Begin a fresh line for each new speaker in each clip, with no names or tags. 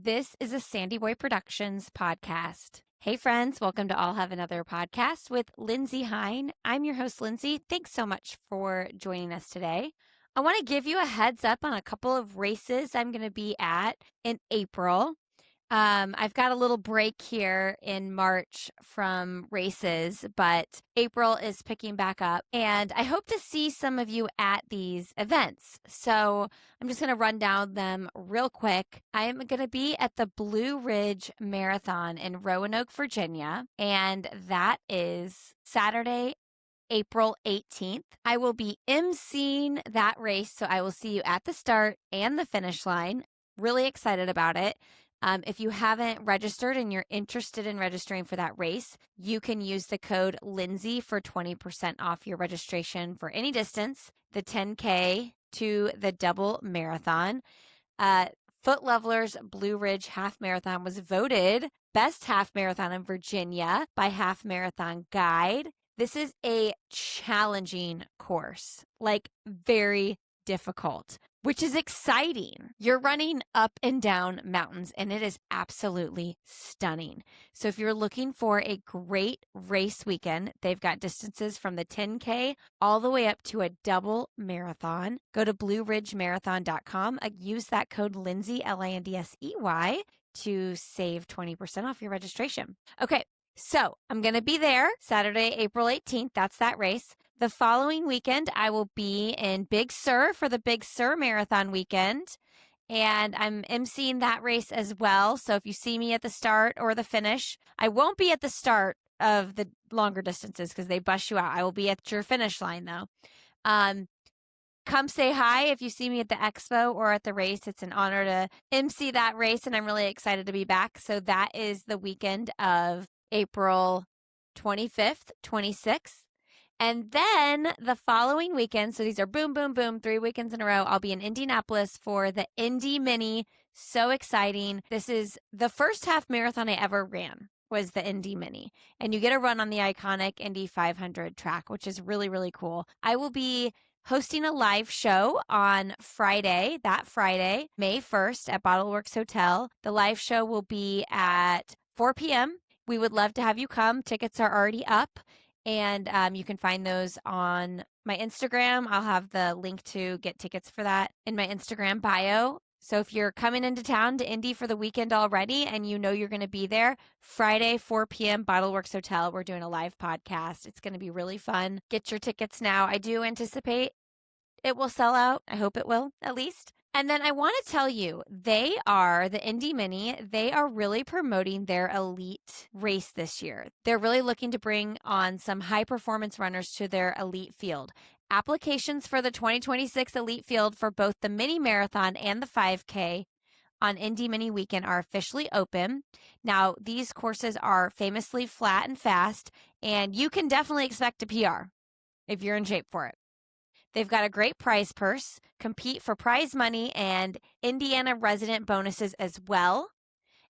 This is a Sandy Boy Productions podcast. Hey friends, welcome to I'll Have Another podcast with Lindsay Hine. I'm your host, Lindsay. Thanks so much for joining us today. I want to give you a heads up on a couple of races I'm going to be at in April. I've got a little break here in March from races, but April is picking back up, and I hope to see some of you at these events. So I'm just going to run down them real quick. I'm going to be at the Blue Ridge Marathon in Roanoke, Virginia, and that is Saturday, April 18th. I will be emceeing that race, so I will see you at the start and the finish line. Really excited about it. If you haven't registered and you're interested in registering for that race, you can use the code Lindsay for 20% off your registration for any distance, the 10K to the double marathon. Foot Leveler's Blue Ridge Half Marathon was voted best half marathon in Virginia by Half Marathon Guide. This is a challenging course, like very difficult, which is exciting. You're running up and down mountains, and it is absolutely stunning. So if you're looking for a great race weekend, they've got distances from the 10K all the way up to a double marathon. Go to blueridgemarathon.com. Use that code Lindsay, Lindsey, to save 20% off your registration. Okay. So I'm going to be there Saturday, April 18th. That's that race. The following weekend, I will be in Big Sur for the Big Sur Marathon weekend. And I'm emceeing that race as well. So if you see me at the start or the finish, I won't be at the start of the longer distances because they bust you out. I will be at your finish line though. Come say hi if you see me at the expo or at the race. It's an honor to MC that race, and I'm really excited to be back. So that is the weekend of April 25th, 26th. And then the following weekend, so these are boom, boom, boom, 3 weekends in a row, I'll be in Indianapolis for the Indy Mini. So exciting. This is the first half marathon I ever ran, was the Indy Mini. And you get a run on the iconic Indy 500 track, which is really, really cool. I will be hosting a live show on Friday, May 1st at Bottleworks Hotel. The live show will be at 4 p.m. We would love to have you come. Tickets are already up, and you can find those on my Instagram. I'll have the link to get tickets for that in my Instagram bio. So if you're coming into town to Indy for the weekend already and you know you're going to be there, Friday, 4 p.m., Bottleworks Hotel, we're doing a live podcast. It's going to be really fun. Get your tickets now. I do anticipate it will sell out. I hope it will, at least. And then I want to tell you, the Indy Mini, they are really promoting their elite race this year. They're really looking to bring on some high performance runners to their elite field. Applications for the 2026 elite field for both the mini marathon and the 5K on Indy Mini weekend are officially open. Now, these courses are famously flat and fast, and you can definitely expect a PR if you're in shape for it. They've got a great prize purse, compete for prize money, and Indiana resident bonuses as well.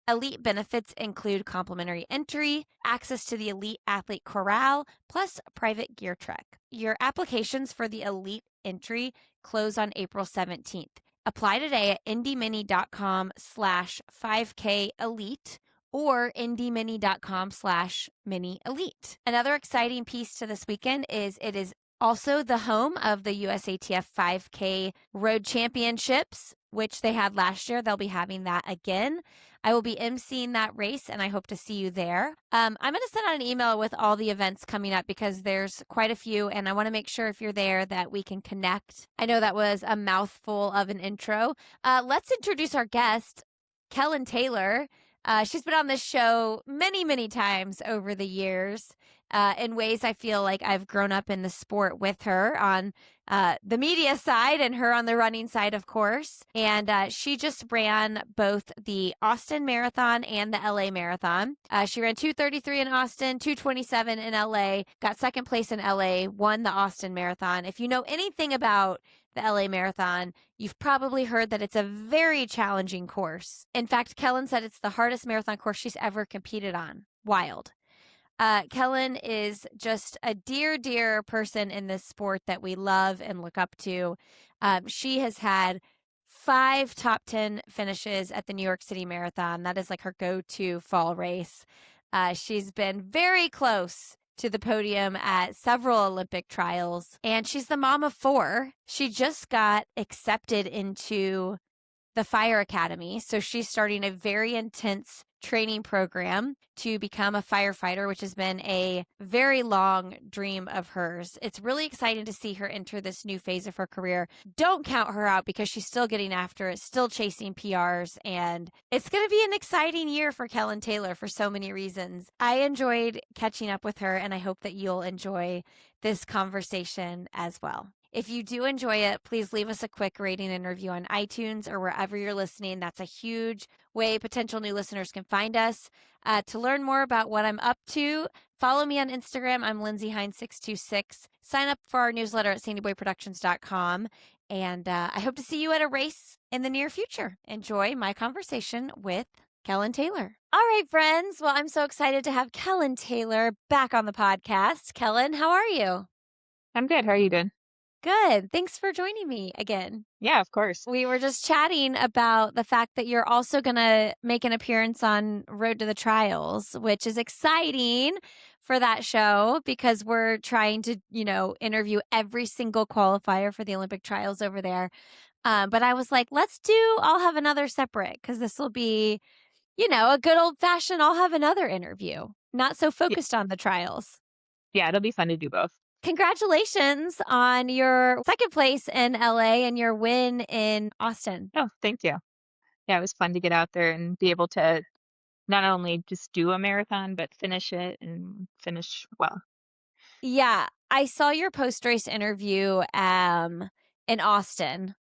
Elite benefits include complimentary entry, access to the Elite Athlete Corral, plus private gear trek. Your applications for the Elite entry close on April 17th. Apply today at indymini.com/5K Elite or indymini.com/mini elite. Another exciting piece to this weekend is it is also the home of the USATF 5K Road Championships, which they had last year. They'll be having that again. I will be emceeing that race, and I hope to see you there. I'm going to send out an email with all the events coming up because there's quite a few, and I want to make sure if you're there that we can connect. I know that was a mouthful of an intro. Let's introduce our guest, Kellyn Taylor. She's been on this show many, many times over the years. In ways I feel like I've grown up in the sport with her on the media side and her on the running side, of course. And she just ran both the Austin Marathon and the LA Marathon. She ran 2:33 in Austin, 2:27 in LA, got second place in LA, won the Austin Marathon. If you know anything about the LA Marathon, you've probably heard that it's a very challenging course. In fact, Kellyn said it's the hardest marathon course she's ever competed on. Wild. Kellyn is just a dear, dear person in this sport that we love and look up to. She has had 5 top 10 finishes at the New York City Marathon. That is like her go-to fall race. She's been very close to the podium at several Olympic trials, and she's the mom of 4. She just got accepted into the fire academy. So she's starting a very intense training program to become a firefighter, which has been a very long dream of hers. It's really exciting to see her enter this new phase of her career. Don't count her out because she's still getting after it, still chasing PRs, and it's going to be an exciting year for Kellyn Taylor for so many reasons. I enjoyed catching up with her, and I hope that you'll enjoy this conversation as well. If you do enjoy it, please leave us a quick rating and review on iTunes or wherever you're listening. That's a huge way potential new listeners can find us. To learn more about what I'm up to, follow me on Instagram. I'm LindsayHine626. Sign up for our newsletter at sandyboyproductions.com. And I hope to see you at a race in the near future. Enjoy my conversation with Kellyn Taylor. All right, friends. Well, I'm so excited to have Kellyn Taylor back on the podcast. Kellyn, how are you?
I'm good. How are you doing?
Good. Thanks for joining me again.
Yeah, of course.
We were just chatting about the fact that you're also going to make an appearance on Road to the Trials, which is exciting for that show because we're trying to, interview every single qualifier for the Olympic trials over there. But I was like, I'll have another separate because this will be, a good old fashioned, I'll have another interview, not so
Y-
focused on the trials.
Yeah, it'll be fun to do both.
Congratulations on your second place in LA and your win in Austin.
Oh, thank you. Yeah, it was fun to get out there and be able to not only just do a marathon, but finish it and finish well.
Yeah, I saw your post-race interview in Austin.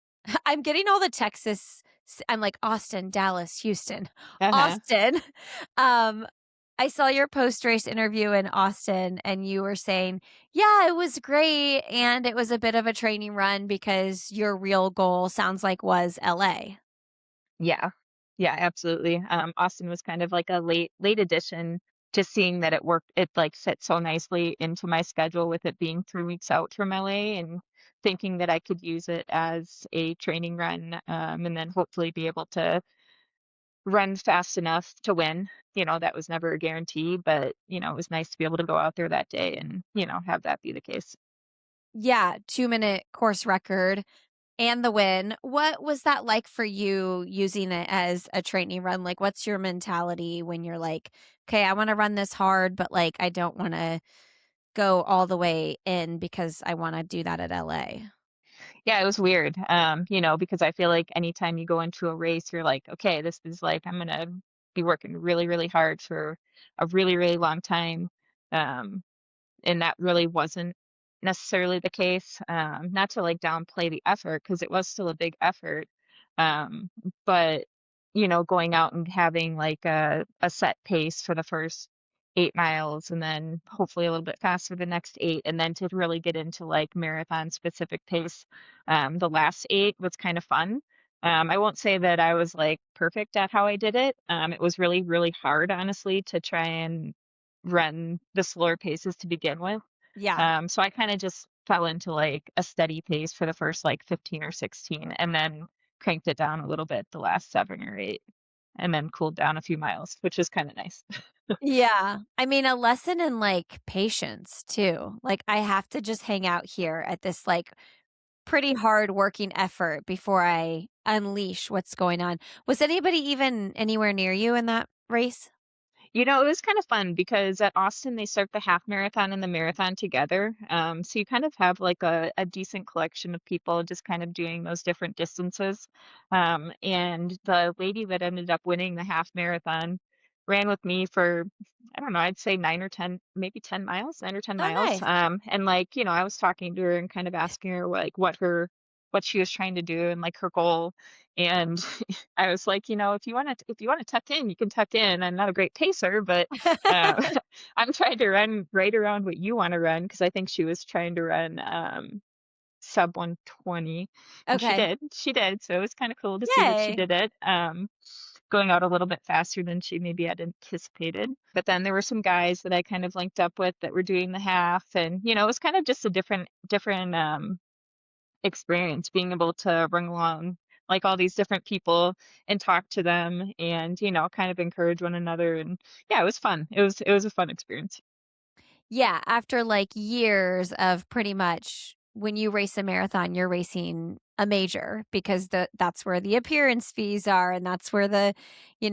I'm getting all the Texas. I'm like Austin, Dallas, Houston,
Uh-huh.
Austin. Um I saw your post-race interview in Austin and you were saying, "Yeah, it was great and it was a bit of a training run because your real goal sounds like was LA."
Yeah. Yeah, absolutely. Austin was kind of like a late addition to seeing that it worked. It like fit so nicely into my schedule with it being 3 weeks out from LA and thinking that I could use it as a training run, and then hopefully be able to run fast enough to win. That was never a guarantee, but, it was nice to be able to go out there that day and, have that be the case.
Yeah, 2-minute course record and the win. What was that like for you using it as a training run? Like, what's your mentality when you're like, okay, I want to run this hard, but like, I don't want to go all the way in because I want to do that at LA?
Yeah, it was weird. Because I feel like anytime you go into a race, you're like, okay, this is like, I'm gonna be working really, really hard for a really, really long time. Um, and that really wasn't necessarily the case. Not to like downplay the effort because it was still a big effort. Um, but going out and having like a set pace for the first 8 miles and then hopefully a little bit faster the next eight, and then to really get into like marathon specific pace, the last eight was kind of fun. I won't say that I was like perfect at how I did it. It was really, really hard, honestly, to try and run the slower paces to begin with.
Yeah.
So I kind of just fell into like a steady pace for the first like 15 or 16 and then cranked it down a little bit the last 7 or 8 and then cooled down a few miles, which is kind of nice.
Yeah. I mean, a lesson in like patience too. Like, I have to just hang out here at this like pretty hard working effort before I unleash what's going on. Was anybody even anywhere near you in that race?
It was kind of fun because at Austin they start the half marathon and the marathon together. So you kind of have like a decent collection of people just kind of doing those different distances. And the lady that ended up winning the half marathon ran with me for, I don't know, I'd say 9 or 10, maybe 10 miles, 9 or 10 miles.
Oh, nice.
And like, I was talking to her and kind of asking her like what she was trying to do and like her goal. And I was like, if you want to tuck in, you can tuck in. I'm not a great pacer, but uh, I'm trying to run right around what you want to run because I think she was trying to run sub 120, and she
Okay.
did. She did. So it was kind of cool to see that she
Yay.
did it. Going out a little bit faster than she maybe had anticipated. But then there were some guys that I kind of linked up with that were doing the half, and it was kind of just a different experience being able to run along like all these different people and talk to them and, kind of encourage one another. And yeah, it was fun. It was a fun experience.
Yeah, after, like, years of pretty much when you race a marathon, you're racing a major because that's where the appearance fees are, and that's where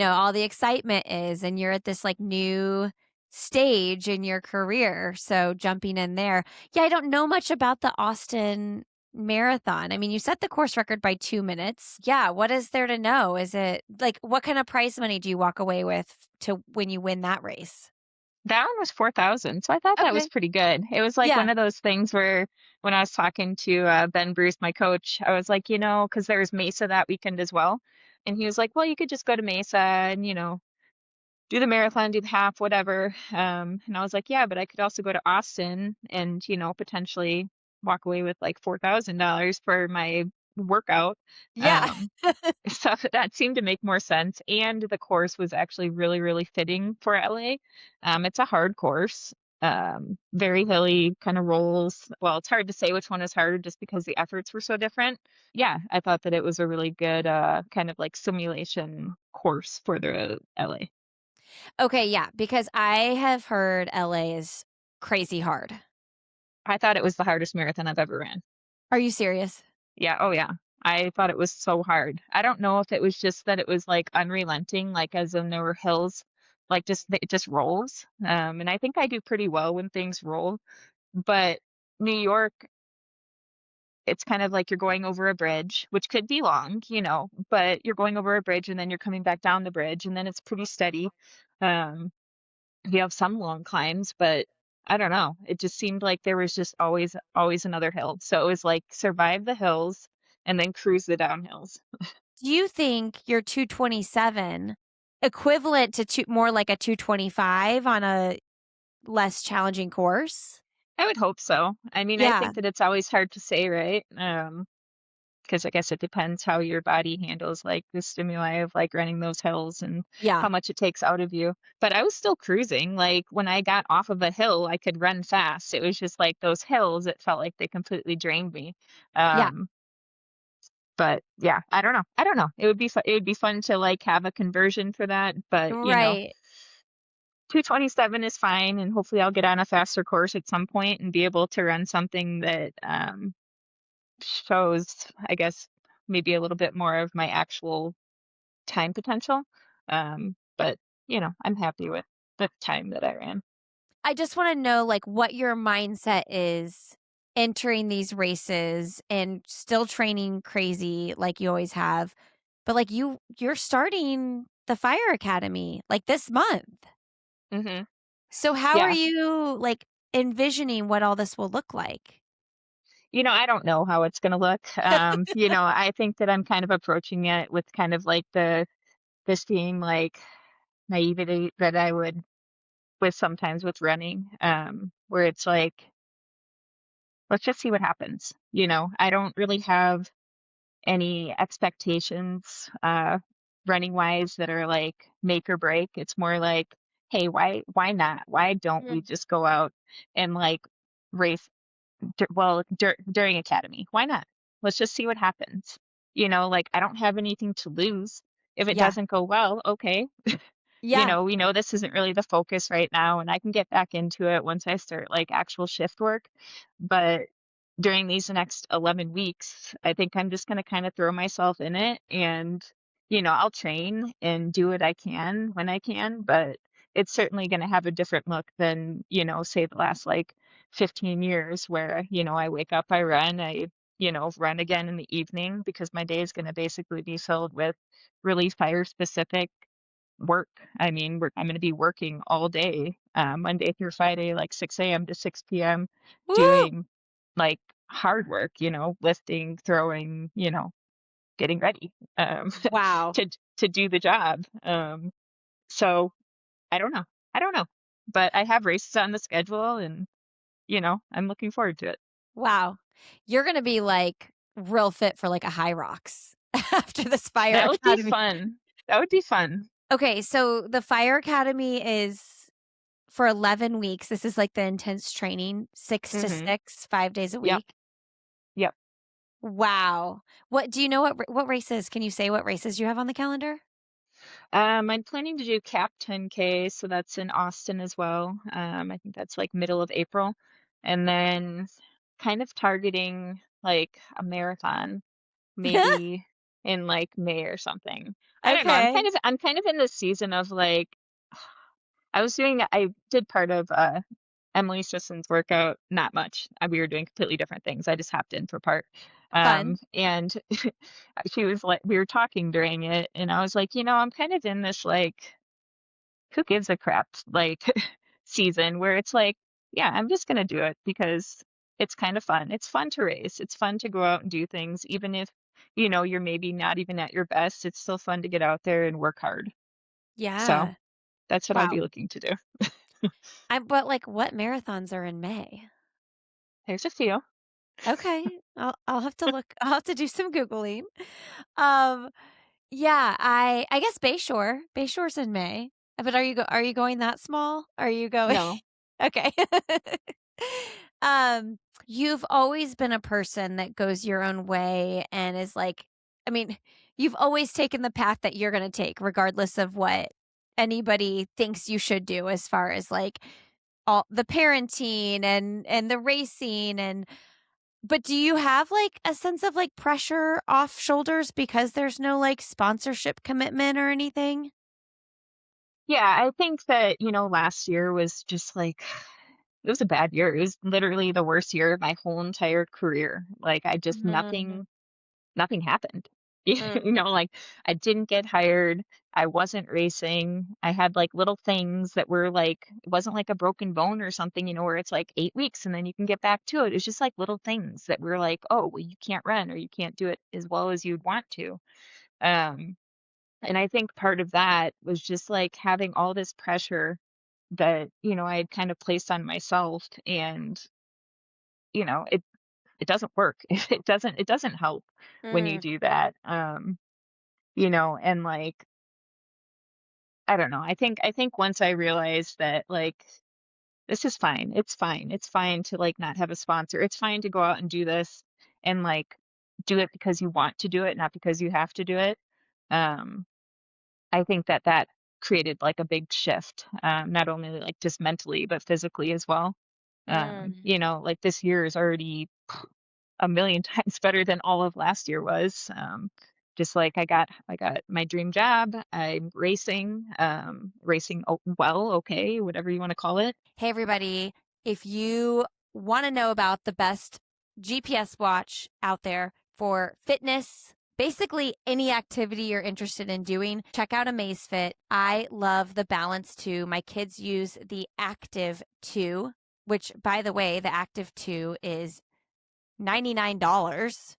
all the excitement is, and you're at this, like, new stage in your career, so jumping in there. Yeah, I don't know much about the Austin Marathon. I mean, you set the course record by 2 minutes. Yeah, what is there to know? Is it like, what kind of prize money do you walk away with to when you win that race?
That one was 4,000, so I thought that was
Okay.
pretty good. It was like
Yeah.
one of those things where when I was talking to, Ben Bruce, my coach, I was like, because there was Mesa that weekend as well, and he was like, "Well, you could just go to Mesa and, do the marathon, do the half, whatever." And I was like, "Yeah, but I could also go to Austin and, potentially walk away with like $4,000 for my workout."
Yeah.
Um, so that seemed to make more sense, and the course was actually really, really fitting for LA. It's a hard course, very hilly, kind of rolls. Well, it's hard to say which one is harder just because the efforts were so different. Yeah, I thought that it was a really good kind of like simulation course for the LA.
Okay, yeah, because I have heard LA is crazy hard.
I thought it was the hardest marathon I've ever ran.
Are you serious?
Yeah, oh yeah. I thought it was so hard. I don't know if it was just that it was like unrelenting, like as in there were hills, like it just rolls. And I think I do pretty well when things roll. But New York, it's kind of like you're going over a bridge, which could be long, but you're going over a bridge and then you're coming back down the bridge and then it's pretty steady. Um, you have some long climbs, but I don't know. It just seemed like there was just always another hill. So it was like survive the hills and then cruise the downhills.
Do you think your 227 equivalent to more like a 225 on a less challenging course?
I would hope so. I mean, I
Yeah,
think that it's always hard to say, right? Because I guess it depends how your body handles like the stimuli of like running those hills and
yeah,
how much it takes out of you. But I was still cruising. Like when I got off of a hill, I could run fast. It was just like those hills, it felt like they completely drained me.
yeah,
Um, but yeah, I don't know. I don't know. It would be fun to like have a conversion for that, but
right.
227 is fine and hopefully I'll get on a faster course at some point and be able to run something that shows, I guess, maybe a little bit more of my actual time potential. But I'm happy with the time that I ran.
I just wanna know, like, what your mindset is entering these races and still training crazy like you always have, but, like, you're starting the fire academy, like, this month.
Hmm.
So how are
Yeah.
you, like, envisioning what all this will look like?
I don't know how it's going to look. I think that I'm kind of approaching it with kind of like the same like naivety that I would with sometimes with running, where it's like, let's just see what happens. I don't really have any expectations running wise that are like make or break. It's more like, hey, why not? Why don't we
Mm.
just go out and like race during academy? Why not? Let's just see what happens. Like I don't have anything to lose. If it
Yeah.
doesn't go well, okay,
Yeah.
we know this isn't really the focus right now, and I can get back into it once I start like actual shift work. But during these next 11 weeks, I think I'm just going to kind of throw myself in it and, I'll train and do what I can when I can, but it's certainly going to have a different look than, say the last like 15 years where, I wake up, I run, run again in the evening because my day is going to basically be filled with really fire specific work. I mean, I'm going to be working all day, Monday through Friday, like 6 a.m. to 6 p.m.,
Woo!
doing like hard work, lifting, throwing, getting ready
Wow.
to do the job. So I don't know. I don't know. But I have races on the schedule and, I'm looking forward to it.
Wow. You're gonna be, like, real fit for, like, a high rocks after this fire
That would be
academy.
fun. That would be fun.
Okay, so the fire academy is for 11 weeks. This is, like, the intense training, 6 to
Hmm.
6, 5 days a
Yep.
week.
Yep.
Wow. What do you know what races? Can you say what races you have on the calendar?
I'm planning to do Cap 10K, so that's in Austin as well. I think that's like middle of April. And then kind of targeting like a marathon, maybe in like May or something. I don't know.
Okay.
I'm kind of in this season of like I did part of Emily Sisson's workout, not much. We were doing completely different things. I just hopped in for part.
Fun.
And she was like, we were talking during it, and I was like, I'm kind of in this like, who gives a crap like season where it's like, yeah, I'm just gonna do it because it's kind of fun. It's fun to race. It's fun to go out and do things, even if, you're maybe not even at your best. It's still fun to get out there and work hard. So
Yeah.
that's what I'll
Wow.
be looking to do.
But like what marathons are in May?
There's a few.
Okay. I'll have to look. I'll have to do some googling. Um yeah, I guess Bayshore. Bayshore's in May. But are you going that small? Are you going
No.
Okay. Um, you've always been a person that goes your own way and is like I mean, you've always taken the path that you're gonna take regardless of what anybody thinks you should do as far as, like, all the parenting and the racing and but do you have, like, a sense of, like, pressure off shoulders because there's no, like, sponsorship commitment or anything?
Yeah, I think that, last year was just like it was a bad year. It was literally the worst year of my whole entire career. Like I just
Mm,
nothing happened.
mm,
Like I didn't get hired. I wasn't racing. I had like little things that were like it wasn't like a broken bone or something, where it's like 8 weeks and then you can get back to it. It's just like little things that were like, oh, well, you can't run or you can't do it as well as you'd want to. Um, and I think part of that was just like having all this pressure that, I had kind of placed on myself and, it doesn't work. It doesn't help when you
mm,
do that. And like I don't know. I think once I realized that like this is fine. It's fine. It's fine to like not have a sponsor. It's fine to go out and do this and like do it because you want to do it, not because you have to do it. Um I think that that created like a big shift, not only like just mentally, but physically as well.
mm.
Like this year is already a million times better than all of last year was. Just like I got my dream job. I'm racing well, okay, whatever you want to call it.
Hey, everybody. If you want to know about the best GPS watch out there for fitness, basically any activity you're interested in doing, check out Amazfit. I love the Balance 2. My kids use the Active 2, which, by the way, the Active 2 is $99.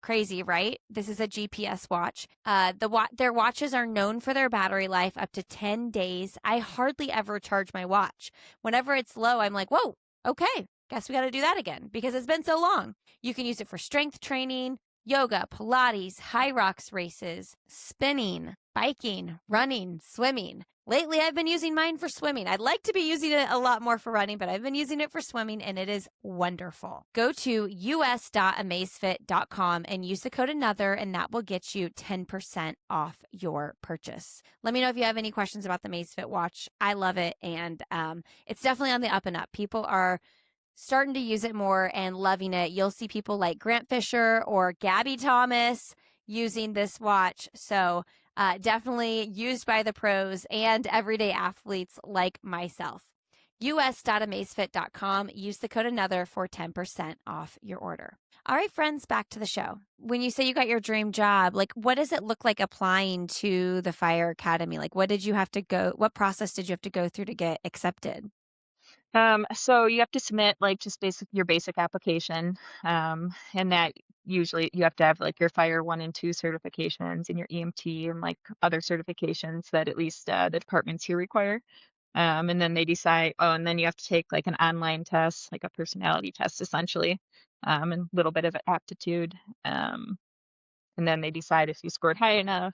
Crazy, right? This is a GPS watch. Their watches are known for their battery life up to 10 days. I hardly ever charge my watch. Whenever it's low, I'm like, "Whoa, okay. Guess we got to do that again because it's been so long." You can use it for strength training, yoga, Pilates, high rocks races, spinning, biking, running, swimming. Lately, I've been using mine for swimming. I'd like to be using it a lot more for running, but I've been using it for swimming and it is wonderful. Go to us.amazfit.com and use the code another, and that will get you 10% off your purchase. Let me know if you have any questions about the Amazfit watch. I love it, and it's definitely on the up and up. People are starting to use it more and loving it. You'll see people like Grant Fisher or Gabby Thomas using this watch. So, definitely used by the pros and everyday athletes like myself. us.amazfit.com. Use the code another for 10% off your order. All right, friends, back to the show. When you say you got your dream job, like what does it look like applying to the fire academy? Like what process did you have to go through to get accepted?
So you have to submit like just your basic application, and that usually you have to have like your fire 1 and 2 certifications and your EMT and like other certifications that at least the departments here require. And then they decide, oh, and then you have to take like an online test, like a personality test essentially, and a little bit of aptitude. Um, and then they decide if you scored high enough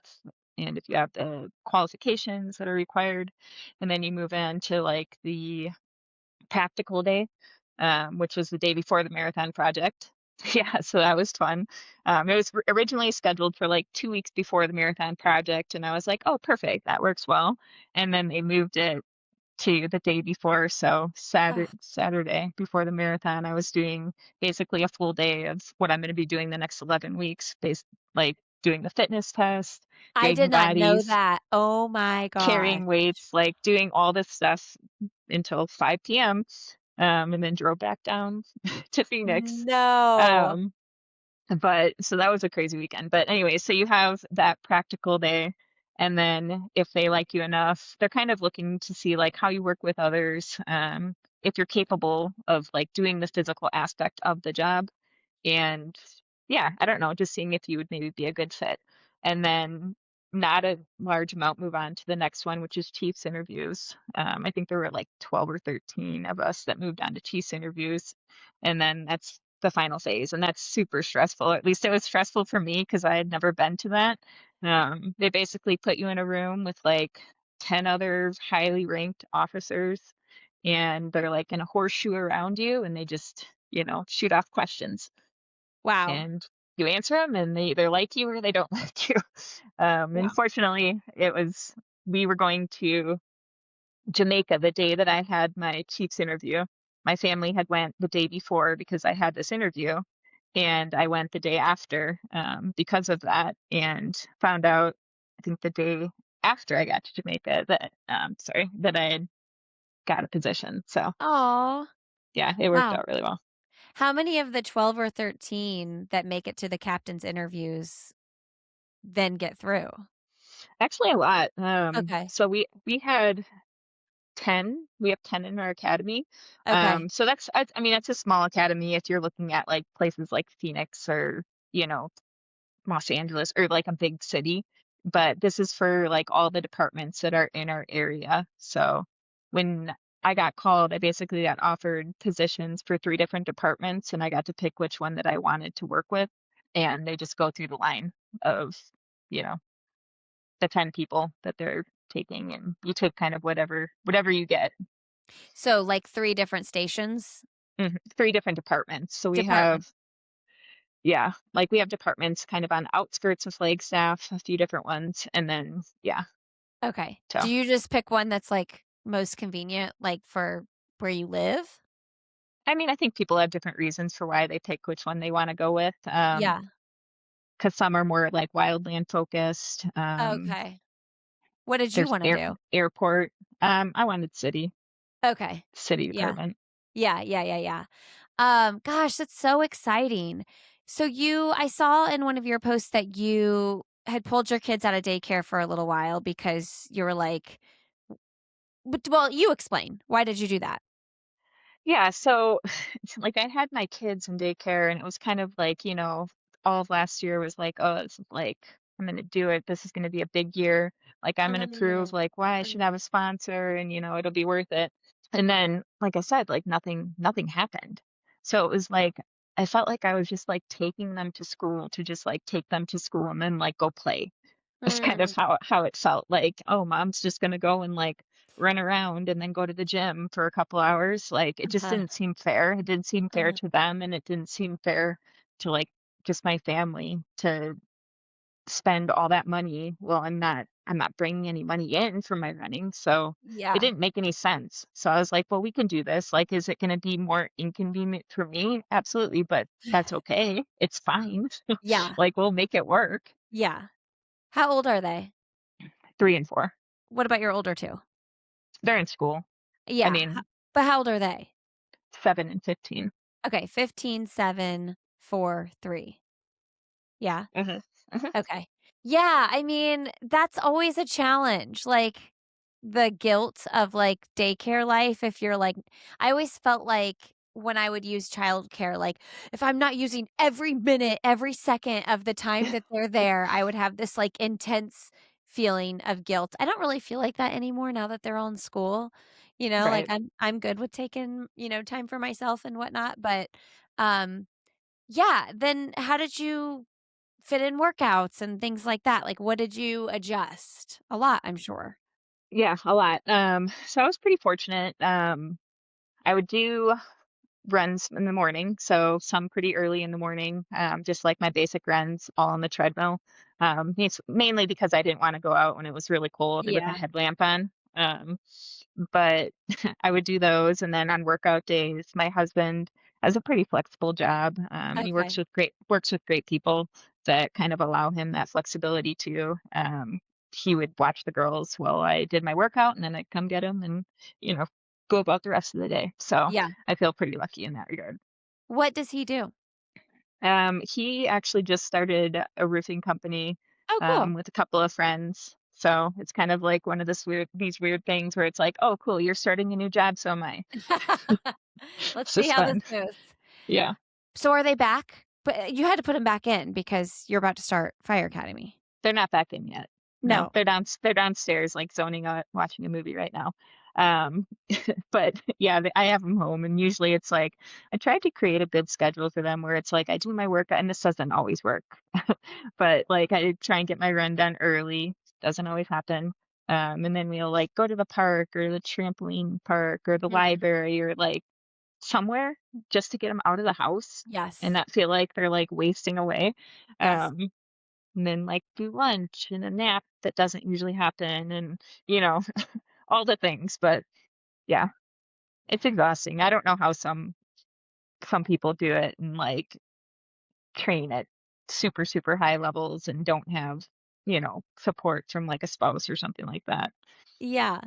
and if you have the qualifications that are required. And then you move into like the practical day, which was the day before the marathon project. Yeah, so that was fun. It was originally scheduled for like 2 weeks before the marathon project, and I was like, "Oh, perfect, that works well." And then they moved it to the day before, so
Ugh,
Saturday before the marathon, I was doing basically a full day of what I'm going to be doing the next 11 weeks, like doing the fitness test,
I
grading
did not know
bodies,
that. Oh my gosh.
carrying weights, like doing all this stuff until 5 p.m. And then drove back down to Phoenix.
No.
Um, but so that was a crazy weekend. But anyway, so you have that practical day, and then if they like you enough, they're kind of looking to see like how you work with others, if you're capable of like doing the physical aspect of the job. And yeah, I don't know, just seeing if you would maybe be a good fit. And then not a large amount move on to the next one, which is Chiefs interviews. I think there were like 12 or 13 of us that moved on to Chiefs interviews. And then that's the final phase. And that's super stressful. At least it was stressful for me because I had never been to that. They basically put you in a room with like 10 other highly ranked officers, and they're like in a horseshoe around you, and they just, shoot off questions,
Wow.
and you answer them, and they either like you or they don't like you.
Wow.
Unfortunately, we were going to Jamaica the day that I had my Chiefs interview. My family had went the day before because I had this interview, and I went the day after, because of that, and found out, I think the day after I got to Jamaica that I had got a position. So
Oh,
yeah, it worked
wow.
out really well.
How many of the 12 or 13 that make it to the captain's interviews then get through?
Actually, a lot.
Okay.
So we had 10. We have 10 in our academy.
Okay.
So I mean, that's a small academy if you're looking at like places like Phoenix or, you know, Los Angeles or like a big city. But this is for like all the departments that are in our area. So when I got called, I basically got offered positions for 3 different departments, and I got to pick which one that I wanted to work with. And they just go through the line of, you know, the 10 people that they're taking, and you take kind of whatever you get.
So, like 3 different stations?
3 different departments. So we
Department.
have, yeah, like we have departments kind of on outskirts of Flagstaff, a few different ones, and then yeah.
Okay.
So
Do you just pick one that's, like, most convenient, like, for where you live?
I mean, I think people have different reasons for why they pick which one they want to go with.
Yeah.
Because some are more like wildland focused.
Okay. What did you
There's
wanna do?
airport. I wanted
Okay.
city
Yeah.
department.
Yeah, yeah, yeah, yeah. Gosh, that's so exciting. So I saw in one of your posts that you had pulled your kids out of daycare for a little while because you were like, well, you explain. Why did you do that?
Yeah, so like I had my kids in daycare, and it was kind of like, all of last year was like, oh, it's like I'm gonna do it. This is gonna be a big year. Like I'm gonna prove like why I should have a sponsor, and it'll be worth it. And then, like I said, like nothing happened. So it was like I felt like I was just like taking them to school to just like take them to school and then like go play. That's kind of
Mm,
how it felt like, oh, mom's just gonna go and like run around and then go to the gym for a couple hours. Like it just
uh-huh,
didn't seem fair. It didn't seem fair
uh-huh.
to them, and it didn't seem fair to like just my family to spend all that money. Well, I'm not bringing any money in from my running, so it
Yeah.
didn't make any sense. So I was like, well, we can do this. Like, is it going to be more inconvenient for me? Absolutely, but that's okay. It's fine.
Yeah.
Like we'll make it work.
Yeah. How old are they?
3 and 4.
What about your older 2?
They're in school. I
Yeah.
mean,
But how old are they?
7 and 15.
Okay, 15, 7, 4, 3. Yeah.
Mhm. Mhm.
Okay. Yeah, I mean, that's always a challenge, like, the guilt of, like, daycare life if you're, like I always felt like when I would use childcare, like, if I'm not using every minute, every second of the time that they're there, I would have this, like, intense feeling of guilt. I don't really feel like that anymore now that they're all in school, like,
Right.
I'm good with taking, time for myself and whatnot, but, um, yeah, then how did you fit in workouts and things like that? Like, what did you adjust? A lot, I'm sure.
Yeah, a lot. So I was pretty fortunate. I would do runs in the morning, so some pretty early in the morning, just like my basic runs, all on the treadmill. It's mainly because I didn't want to go out when it was really cold with a
Yeah.
headlamp on. But I would do those, and then on workout days, my husband has a pretty flexible job. He
Okay.
works with great people that kind of allow him that flexibility too. He would watch the girls while I did my workout, and then I'd come get him and you know go about the rest of the day. So
Yeah.
I feel pretty lucky in that regard.
What does he do?
He actually just started a roofing company
Oh, cool.
with a couple of friends. So it's kind of like one of these weird things where it's like, oh, cool, you're starting a new job, so am I.
Let's
It's
see
just
how this
fun.
goes.
Yeah.
So are they back? But you had to put them back in because you're about to start Fire Academy.
They're not back in yet. No,
No.
they're downstairs, like zoning out, watching a movie right now. Um, but yeah, I have them home, and usually it's like I tried to create a good schedule for them where it's like I do my work, and this doesn't always work, but like I try and get my run done early. Doesn't always happen. And then we'll like go to the park or the trampoline park or the
Mhm.
library or like somewhere just to get them out of the house and
Yes.
not feel like they're like wasting away.
Yes.
Um, and then like do lunch and a nap that doesn't usually happen and you know all the things, but yeah, it's exhausting. I don't know how some people do it and like train at super high levels and don't have support from like a spouse or something like that.
Yeah.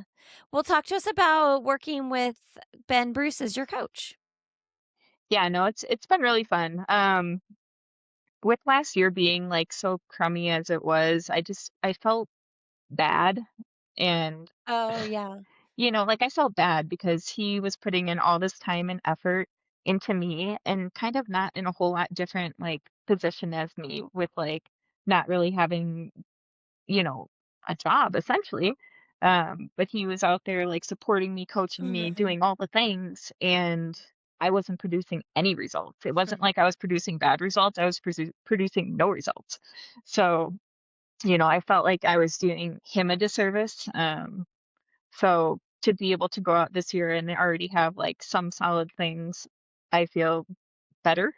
Well, talk to us about working with Ben Bruce as your coach.
Yeah, no, it's been really fun. With last year being like so crummy as it was, I felt bad. And
Oh, yeah.
like I felt bad because he was putting in all this time and effort into me and kind of not in a whole lot different like position as me with like not really having, you know, a job essentially. But he was out there like supporting me, coaching me,
Mhm.
doing all the things, and I wasn't producing any results. It wasn't like I was producing bad results. I was producing no results. So, I felt like I was doing him a disservice. So to be able to go out this year and already have like some solid things, I feel better.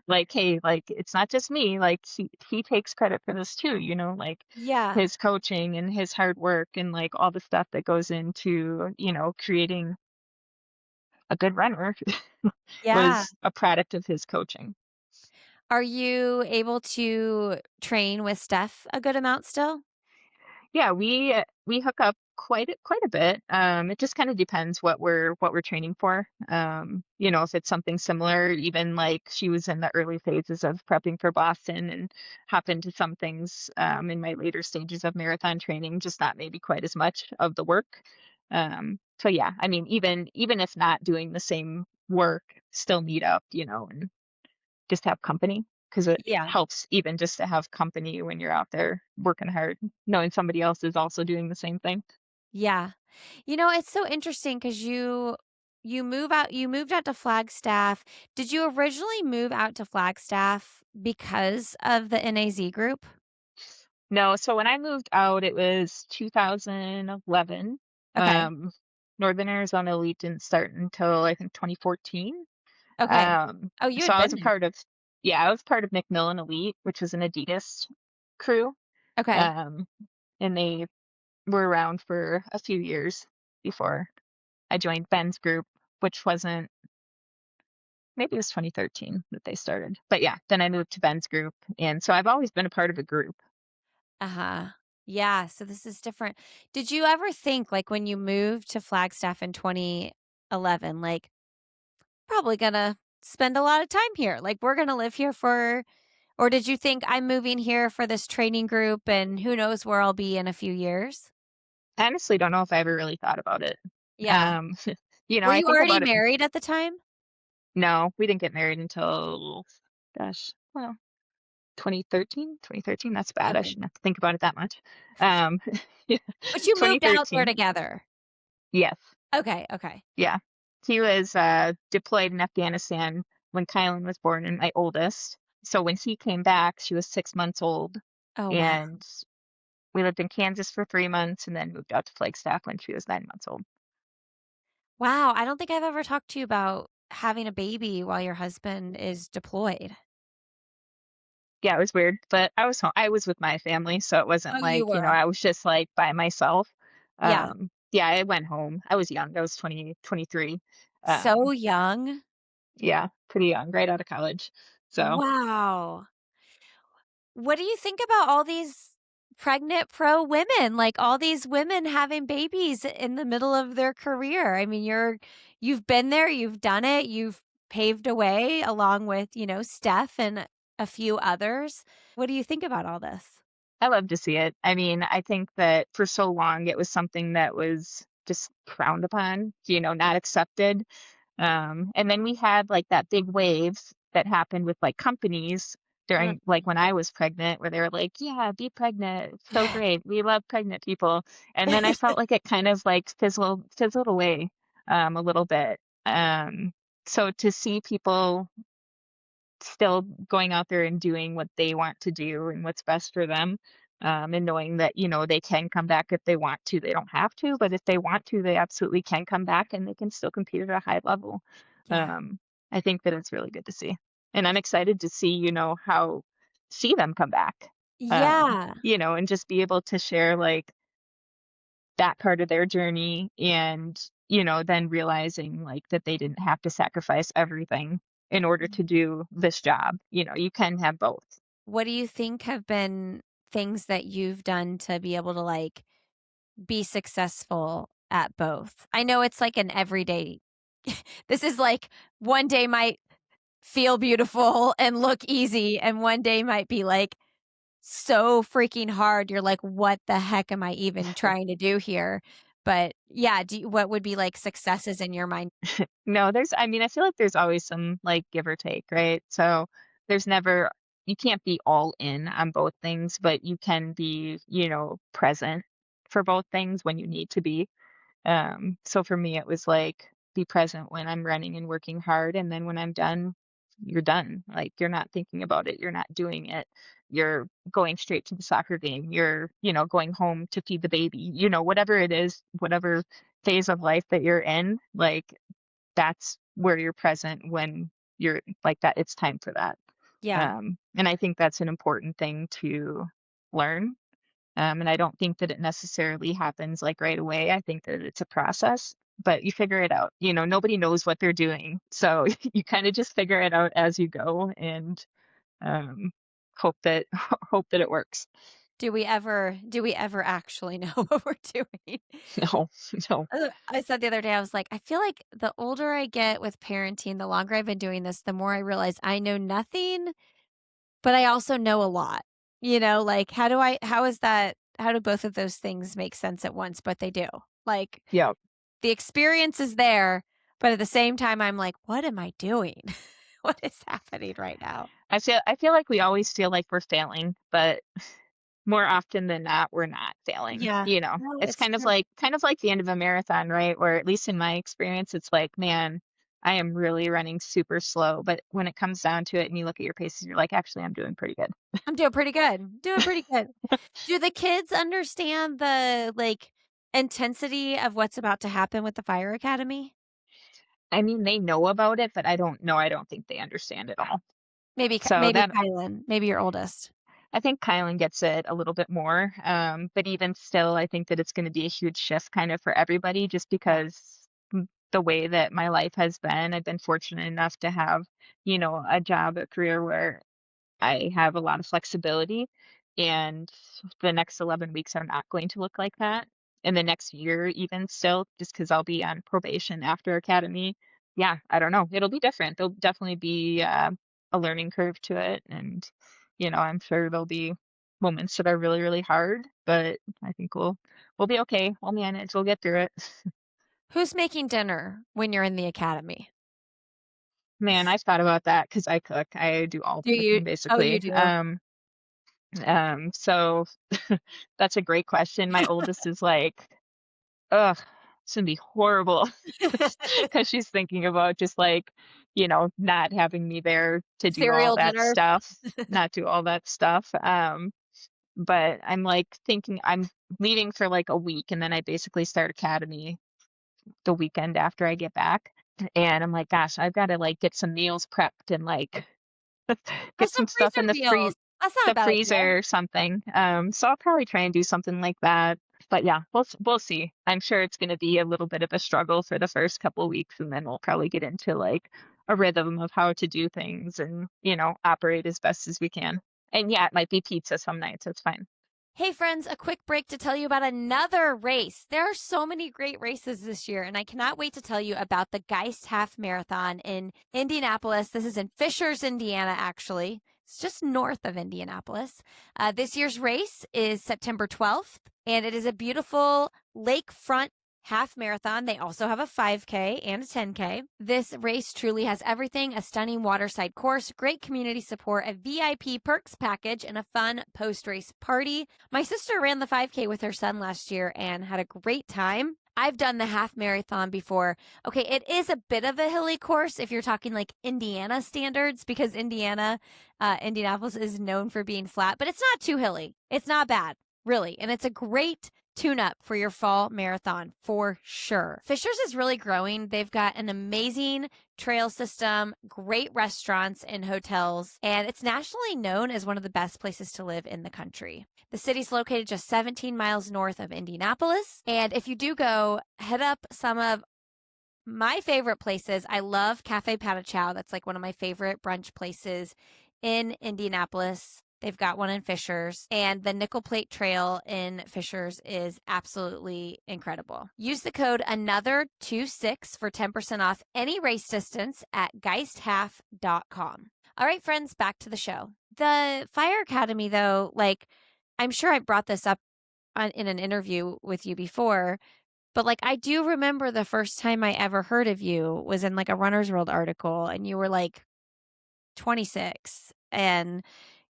Like, hey, like it's not just me, like he takes credit for this too, like
Yeah.
his coaching and his hard work and like all the stuff that goes into, creating a good runner
Yeah.
was a product of his coaching.
Are you able to train with Steph a good amount still?
Yeah, we hook up quite a bit. It just kind of depends what we're training for. If it's something similar, even like she was in the early phases of prepping for Boston and hop into some things in my later stages of marathon training, just not maybe quite as much of the work. So yeah, I mean, even if not doing the same work, still meet up, and just have company because it
Yeah.
helps even just to have company when you're out there working hard, knowing somebody else is also doing the same thing.
Yeah. It's so interesting because you moved out to Flagstaff. Did you originally move out to Flagstaff because of the NAZ group?
No, so when I moved out, it was 2011.
Okay.
Um, Northern Arizona Elite didn't start until I think 2014.
Okay. Oh, you
So
had
I was
been
a
there.
part of, yeah, I was part of Macmillan Elite, which was an Adidas crew.
Okay.
Um, and they were around for a few years before I joined Ben's group, which wasn't maybe it was 2013 that they started. But yeah, then I moved to Ben's group. And so I've always been a part of a group.
Uh-huh. Yeah, so this is different. Did you ever think, like, when you moved to Flagstaff in 2011, like, probably gonna spend a lot of time here, like, we're gonna live here for or did you think, "I'm moving here for this training group, and who knows where I'll be in a few years?"
I honestly don't know if I ever really thought about it.
Yeah.
Um,
Were
I
you
think
already
about it.
married at the time?
No, we didn't get married until, gosh, well, 2013. 2013. That's bad. I
Okay.
shouldn't have to think about it that much. Um,
But you moved out there
2013.
together?
Yes.
Okay, okay.
Yeah. He was deployed in Afghanistan when Kylan was born and my oldest. So when he came back, she was 6 months old.
Oh, wow.
And we lived in Kansas for 3 months and then moved out to Flagstaff when she was 9 months old.
Wow, I don't think I've ever talked to you about having a baby while your husband is deployed?
Yeah, it was weird, but I was home. I was with my family, so it
Oh,
wasn't
you
like,
were.
I was just like by myself.
Yeah.
Yeah, I went home. I was young. I was 20, 23.
So
Um,
young.
yeah, pretty young, right out of college. So
Wow. What do you think about all these pregnant pro women? Like all these women having babies in the middle of their career. I mean, you've been there, you've done it, you've paved a way along with, Steph and a few others. What do you think about all this?
I love to see it. I mean, I think that for so long it was something that was just frowned upon, not accepted. And then we had like that big waves that happened with like companies
Ugh.
during like when I was pregnant, where they were like, yeah, be pregnant. It's so great. We love pregnant people. And then I felt like it kind of like fizzled away a little bit. So to see people still going out there and doing what they want to do and what's best for them. And knowing that, they can come back if they want to. They don't have to, but if they want to, they absolutely can come back and they can still compete at a high level.
Yeah.
Um, I think that it's really good to see. And I'm excited to see, see them come back.
Yeah.
And just be able to share like that part of their journey and, then realizing like that they didn't have to sacrifice everything in order to do this job. You can have both.
What do you think have been things that you've done to be able to like be successful at both? I know it's like an everyday this is like one day might feel beautiful and look easy, and one day might be like so freaking hard. You're like, what the heck am I even trying to do here? But yeah, what would be like successes in your mind?
No, I mean, I feel like there's always some like give or take, right? So there's never, you can't be all in on both things, but you can be, present for both things when you need to be. So for me, it was like be present when I'm running and working hard. And then when I'm done, you're done. Like you're not thinking about it. You're not doing it. You're going straight to the soccer game. You're, going home to feed the baby, whatever it is, whatever phase of life that you're in, like that's where you're present when you're like that. It's time for that.
Yeah.
And I think that's an important thing to learn, and I don't think that it necessarily happens like right away. I think that it's a process, but you figure it out. Nobody knows what they're doing. So you kind of just figure it out as you go and um, hope that hope that it works.
Do we ever actually know what we're doing?
No, no.
I said the other day, I was like, I feel like the older I get with parenting, the longer I've been doing this, the more I realize I know nothing, but I also know a lot. Like how do both of those things make sense at once? But they do. Like
Yeah.
the experience is there, but at the same time, I'm like, what am I doing? What is happening right now?
I feel like we always feel like we're failing, but more often than not, we're not failing,
Yeah. No,
It's
it's
kind of
true.
like the end of a marathon, right? Where at least in my experience, it's like, man, I am really running super slow. But when it comes down to it and you look at your paces, you're like, actually, I'm doing pretty good.
I'm doing pretty good. Doing pretty good. Do the kids understand the like intensity of what's about to happen with the fire academy?
I mean, they know about it, but I don't know. I don't think they understand it all. So
Maybe
that
Kylan, maybe your oldest.
I think Kylan gets it a little bit more. But even still, I think that it's going to be a huge shift kind of for everybody just
Yeah.
because the way that my life has been, I've been fortunate enough to have, a job, a career where I have a lot of flexibility, and the next 11 weeks are not going to look like that. And the next year, even still, just because I'll be on probation after academy. Yeah, I don't know. It'll be different. There'll definitely be a learning curve to it. And, I'm sure there'll be moments that are really, really hard, but I think we'll be okay. We'll manage. We'll get through it.
Who's making dinner when you're in the academy?
Man, I've thought about that because I cook. I do all
Do
the
you
cooking
Oh, you
basically.
do?
So that's a great question. My oldest is like, ugh, it's gonna be horrible because she's thinking about just like, not having me there to do all
Cereal
that
dinners?
stuff, not do all that stuff. But I'm like thinking I'm leaving for like a week and then I basically start academy the weekend after I get back. And I'm like, gosh, I've got to like get some meals prepped and like
Have
get
some
some stuff in
freezer meals. That's not a
the
bad idea.
freezer or something. So I'll probably try and do something like that. But yeah, we'll see. I'm sure it's going to be a little bit of a struggle for the first couple of weeks, and then we'll probably get into like a rhythm of how to do things and, operate as best as we can. And yeah, it might be pizza some nights. It's fine.
Hey, friends, a quick break to tell you about another race. There are so many great races this year, and I cannot wait to tell you about the Geist Half Marathon in Indianapolis. This is in Fishers, Indiana, actually. It's just north of Indianapolis. This year's race is September 12th, and it is a beautiful lakefront half marathon. They also have a 5K and a 10K. This race truly has everything: a stunning waterside course, great community support, a VIP perks package, and a fun post race party. My sister ran the 5K with her son last year and had a great time. I've done the half marathon before. Okay, it is a bit of a hilly course if you're talking like Indiana standards, because Indianapolis is known for being flat, but it's not too hilly. It's not bad, really. And it's a great tune up for your fall marathon for sure. Fishers is really growing. They've got an amazing trail system, great restaurants and hotels, and it's nationally known as one of the best places to live in the country. The city's located just 17 miles north of Indianapolis. And if you do go, head up some of my favorite places. I love Cafe Patachao. That's like one of my favorite brunch places in Indianapolis. They've got one in Fishers, and the Nickel Plate Trail in Fishers is absolutely incredible. Use the code another26 for 10% off any race distance at geisthalf.com. All right, friends, back to the show. The Fire Academy, though, like, I'm sure I brought this up in an interview with you before, but like I do remember the first time I ever heard of you was in like a Runner's World article, and you were like 26, and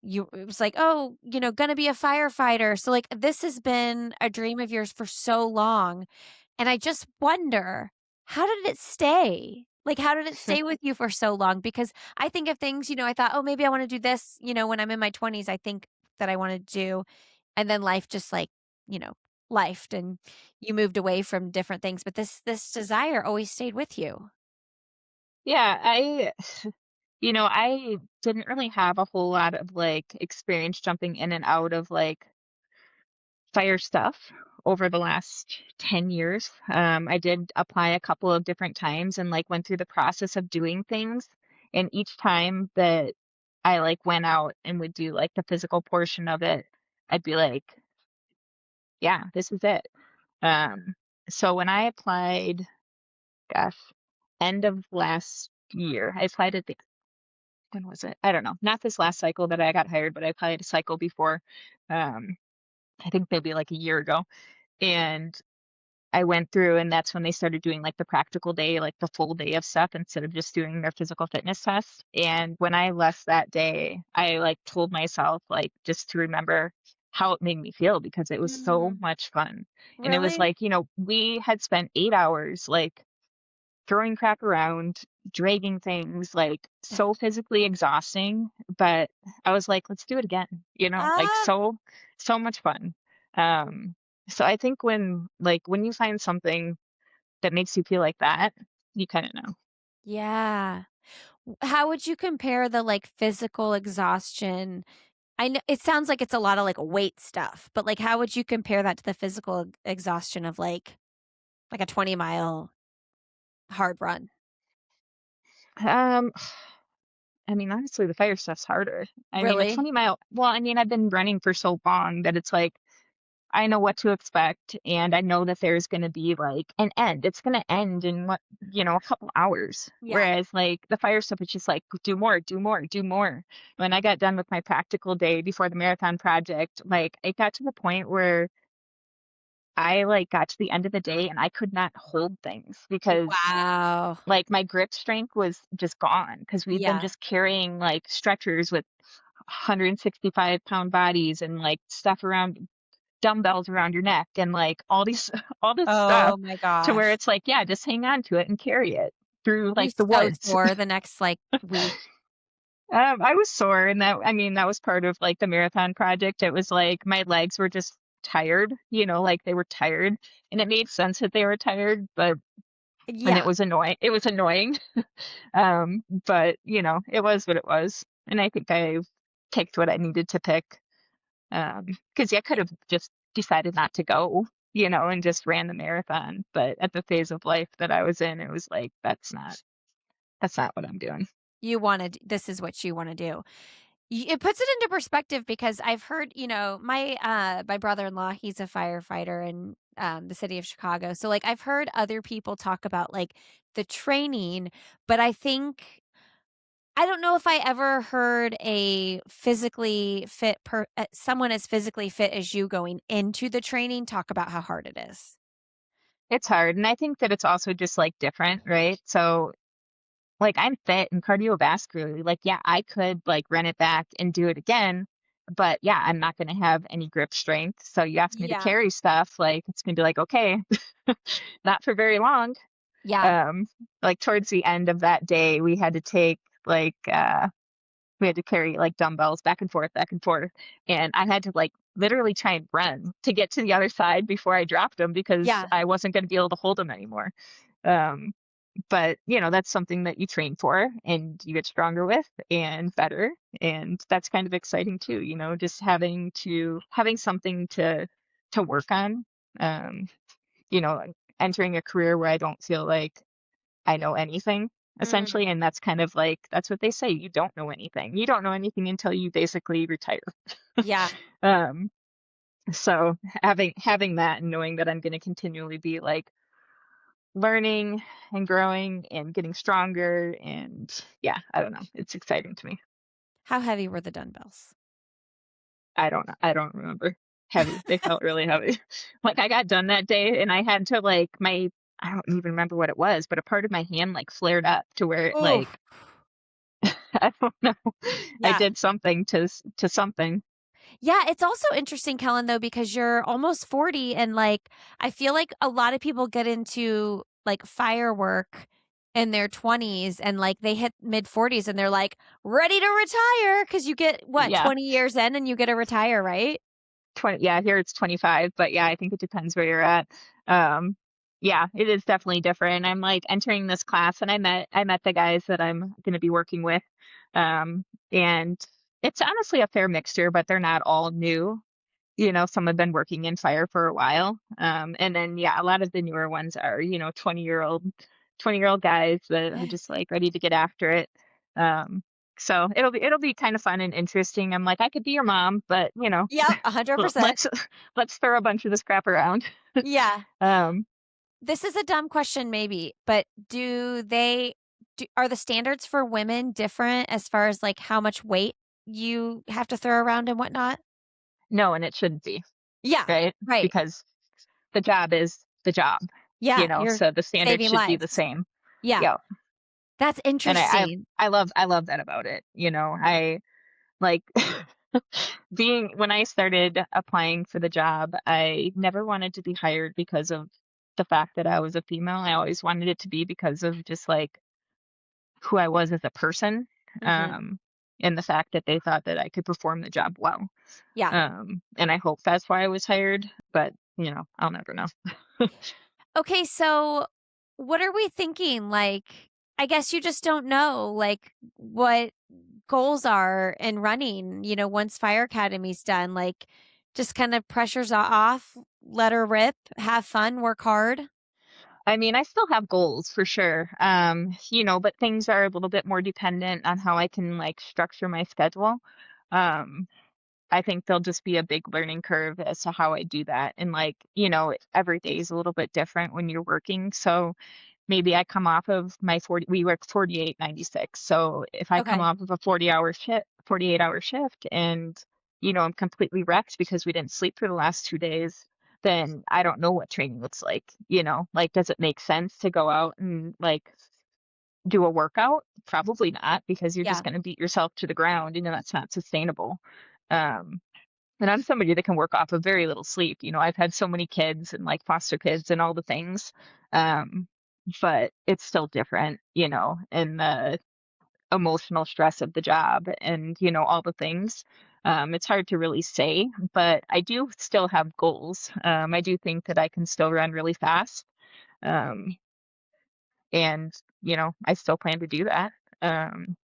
it was like, oh, gonna be a firefighter. So like this has been a dream of yours for so long. And I just wonder, how did it stay? Like, how did it stay with you for so long? Because I think of things, I thought, oh, maybe I want to do this, when I'm in my 20s, I think that I want to do. And then life just like, you know, lifed, and you moved away from different things. But this desire always stayed with you.
Yeah, I didn't really have a whole lot of like experience jumping in and out of like fire stuff over the last 10 years. I did apply a couple of different times and like went through the process of doing things. And each time that I like went out and would do like the physical portion of it, I'd be like, yeah, this is it. Um, so when I applied, gosh, end of last year, I applied at the, when was it? I don't know. Not this last cycle that I got hired, but I applied a cycle before. Um, I think maybe like a year ago. And I went through, and that's when they started doing like the practical day, like the full day of stuff instead of just doing their physical fitness test. And when I left that day, I like told myself like just to remember how it made me feel because it was so
Mm,
much fun. And it was
really?
like, we had spent 8 hours like throwing crap around, dragging things, like so physically exhausting. But I was like, let's do it again, like
Ah,
so much fun. Um, so I think when you find something that makes you feel like that, you kind of know.
yeah. How would you compare the like physical exhaustion? I know it sounds like it's a lot of like weight stuff, but like how would you compare that to the physical exhaustion of like a 20-mile hard run?
Um, I mean, honestly, the fire stuff's harder. I mean, a
Really?
20-mile, well, I mean, I've been running for so long that it's like I know what to expect, and I know that there's going to be like an end. It's going to end in a couple hours.
Yeah.
Whereas like the fire stuff, it's just like do more, do more, do more. When I got done with my practical day before the marathon project, like it got to the point where I like got to the end of the day and I could not hold things because
Wow.
like my grip strength was just gone because we've been
Yeah.
just carrying like stretchers with 165-pound bodies and like stuff around dumbbells around your neck and like all these all this stuff
Oh my
to where
gosh.
it's like, yeah, just hang on to it and carry it through
Were you
like the
so
woods.
sore the next like week?
I was sore, and that I mean that was part of like the marathon project. It was like my legs were just tired, like they were tired, and it made sense that they were tired, but and
Yeah.
it was annoying. But it was what it was. And I think I picked what I needed to pick. Because I could have just decided not to go, and just ran the marathon. But at the phase of life that I was in, it was like, that's not what I'm doing.
This is what you want to do. It puts it into perspective because I've heard, my brother-in-law, he's a firefighter in the city of Chicago. So like I've heard other people talk about like the training, but I don't know if I ever heard a physically fit someone as physically fit as you going into the training talk about how hard it is.
It's hard. And I think that it's also just like different, right? So like I'm fit and cardiovascularly, like, yeah, I could like run it back and do it again. But yeah, I'm not going to have any grip strength. So you ask me to
Yeah.
carry stuff, like it's going to be like, okay, not for very long.
Yeah.
Um, like towards the end of that day, we had to take we had to carry like dumbbells back and forth. And I had to like literally try and run to get to the other side before I dropped them because
Yeah.
I wasn't going to be able to hold them anymore. Um, but that's something that you train for and you get stronger with and better. And that's kind of exciting too, just having something to work on. Um, you know, entering a career where I don't feel like I know anything
Mm,
essentially. And that's kind of like, that's what they say. You don't know anything. You don't know anything until you basically retire.
yeah.
Um, so having that and knowing that I'm going to continually be like learning and growing and getting stronger and yeah, I don't know. It's exciting to me.
How heavy were the dumbbells?
I don't know. I don't remember. Heavy. They felt really heavy. Like I got done that day and I had to like I don't even remember what it was, but a part of my hand like flared up to where it
Oh,
like I don't know. I
yeah.
did something to something.
Yeah, it's also interesting, Kellen, though, because you're almost 40 and like I feel like a lot of people get into like firework in their 20s and like they hit mid 40s and they're like ready to retire because you get what
Yeah.
20 years in and you get to retire, right?
20, yeah, here it's 25, but yeah, I think it depends where you're at. Um, yeah, it is definitely different. I'm like entering this class and I met the guys that I'm going to be working with. Um, and it's honestly a fair mixture, but they're not all new. Some have been working in fire for a while. And then yeah, a lot of the newer ones are, 20-year-old guys that are just like ready to get after it. Um, so it'll be kind of fun and interesting. I'm like, I could be your mom, but
Yep, 100%.
let's let's throw a bunch of this crap around.
Yeah.
Um,
This is a dumb question maybe, but are the standards for women different as far as like how much weight you have to throw around and whatnot?
no, and it shouldn't be,
Yeah,
right?
right.
Because the job is the job,
Yeah, you're
so the standards
saving
should be the
lives.
same.
Yeah,
Yeah.
that's
And
interesting.
I love that about it. I like being when I started applying for the job, I never wanted to be hired because of the fact that I was a female. I always wanted it to be because of just like who I was as a person,
Mhm.
um, and the fact that they thought that I could perform the job well.
Yeah.
And I hope that's why I was hired, but I'll never know.
Okay, so what are we thinking? Like, I guess you just don't know, like, what goals are in running, once Fire Academy's done. Like, just kind of pressures off, let her rip, have fun, work hard.
I mean, I still have goals for sure. But things are a little bit more dependent on how I can like structure my schedule. Um, I think there'll just be a big learning curve as to how I do that. And like, every day is a little bit different when you're working. So maybe I come off of my 40, we work 48/96. So if I come
Okay.
off of a 40-hour shift, 48-hour shift and, I'm completely wrecked because we didn't sleep for the last 2 days, then I don't know what training looks like, does it make sense to go out and like do a workout? Probably not because you're just
Yeah.
going to beat yourself to the ground. That's not sustainable. Um, and I'm somebody that can work off of very little sleep. I've had so many kids and like foster kids and all the things. Um, but it's still different, and the emotional stress of the job and, all the things. It's hard to really say, but I do still have goals. I do think that I can still run really fast. Um, and, I still plan to do that. Um,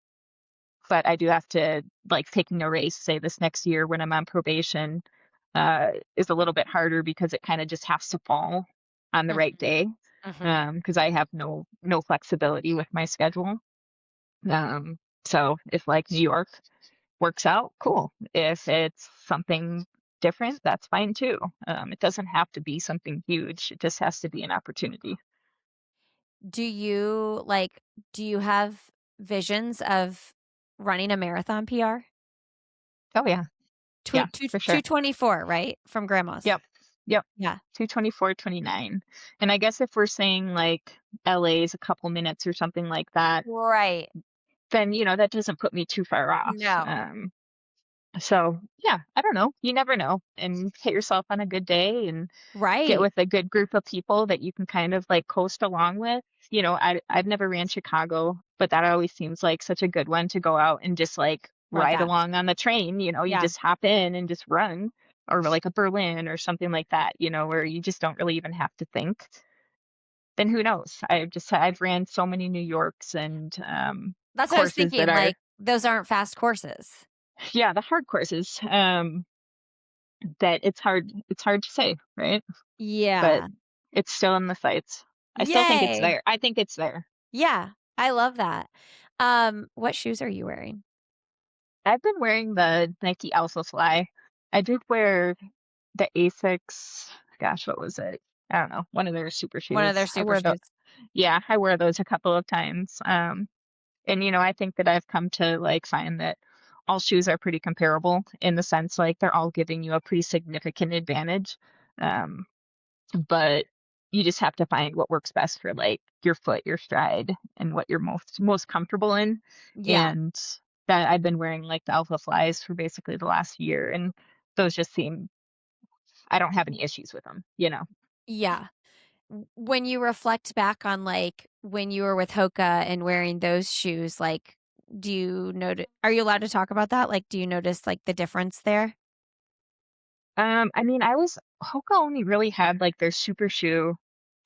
but I do have to, like, taking a race, say, this next year when I'm on probation, is a little bit harder because it kinda just has to fall on the right
Mhm.
day,
Mhm.
because I have no flexibility with my schedule. So if, like, New York works out, cool. If it's something different, that's fine too. It doesn't have to be something huge. It just has to be an opportunity.
Do you like do you have visions of running a marathon PR?
Oh yeah,
Two
yeah,
two
for sure.
224, right? From grandma's.
Yep, yep.
Yeah.
2:24:29. And I guess if we're saying like LA is a couple minutes or something like that,
Right.
then that doesn't put me too far off.
No.
So yeah, I don't know. You never know. And hit yourself on a good day and get
Right.
with a good group of people that you can kind of like coast along with. I've never ran Chicago, but that always seems like such a good one to go out and just like
Run
ride
fast.
along on the train. You
Yeah.
just hop in and just run, or like a Berlin or something like that, where you just don't really even have to think. Then who knows? I've ran so many New Yorks and
That's what I was
courses that
thinking,
are,
like, those aren't fast courses.
yeah, the hard courses, that it's hard to say, right? But
Yeah.
it's still in the sights. I still think it's
Yay.
there. I think it's there.
Yeah. I love that. What shoes are you wearing?
I've been wearing the Nike Alpha Fly. I did wear the Asics. Gosh, what was it? I don't know. One of their super
One of their
shoes.
super shoes.
Yeah, I wear those a couple of times. And I think that I've come to like find that all shoes are pretty comparable in the sense like they're all giving you a pretty significant advantage. Um, but you just have to find what works best for like your foot, your stride, and what you're most comfortable in.
Yeah.
And that I've been wearing like the Alpha Flies for basically the last year, and those just seem I don't have any issues with them.
Yeah. When you reflect back on, like, when you were with Hoka and wearing those shoes, like, do you notice? Are you allowed to talk about that? Like, do you notice, like, the difference there?
I mean, Hoka only really had like their super shoe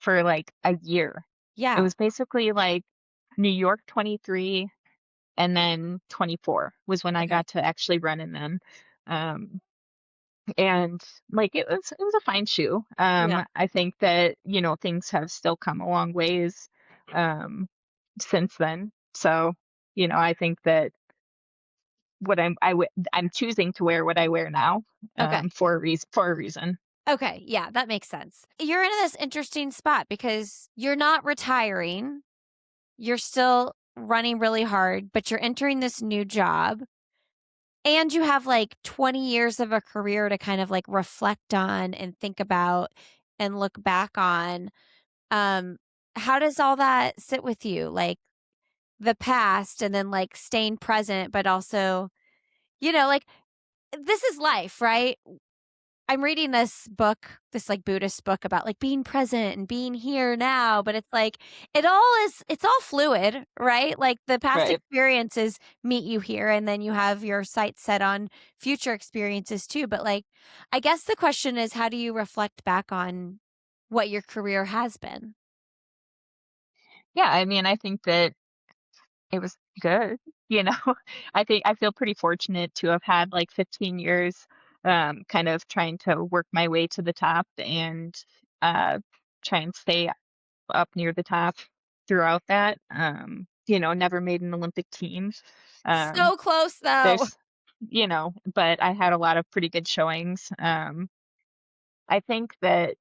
for like a year. It
Yeah.
was basically like New York 23 and then 24 was when I
Okay.
got to actually run in them. Um, and like it was a fine shoe.
Yeah.
I think that things have still come a long ways since then. So I think that I'm choosing to wear what I wear now,
Okay.
for a reason.
Okay. Yeah, that makes sense. You're in this interesting spot because you're not retiring. You're still running really hard, but you're entering this new job and you have like 20 years of a career to kind of like reflect on and think about and look back on. Um, how does all that sit with you? Like the past and then like staying present, but also, like this is life, right? I'm reading this book, this like Buddhist book about like being present and being here now, but it's like it's all fluid, right? Like the past
Right.
experiences meet you here and then you have your sights set on future experiences too. But like I guess the question is how do you reflect back on what your career has been?
Yeah, I mean, I think that it was good, you know? I feel pretty fortunate to have had, like, 15 years, kind of trying to work my way to the top and, uh, try and stay up near the top throughout that. Never made an Olympic team. Um,
So close though.
there's but I had a lot of pretty good showings. I think that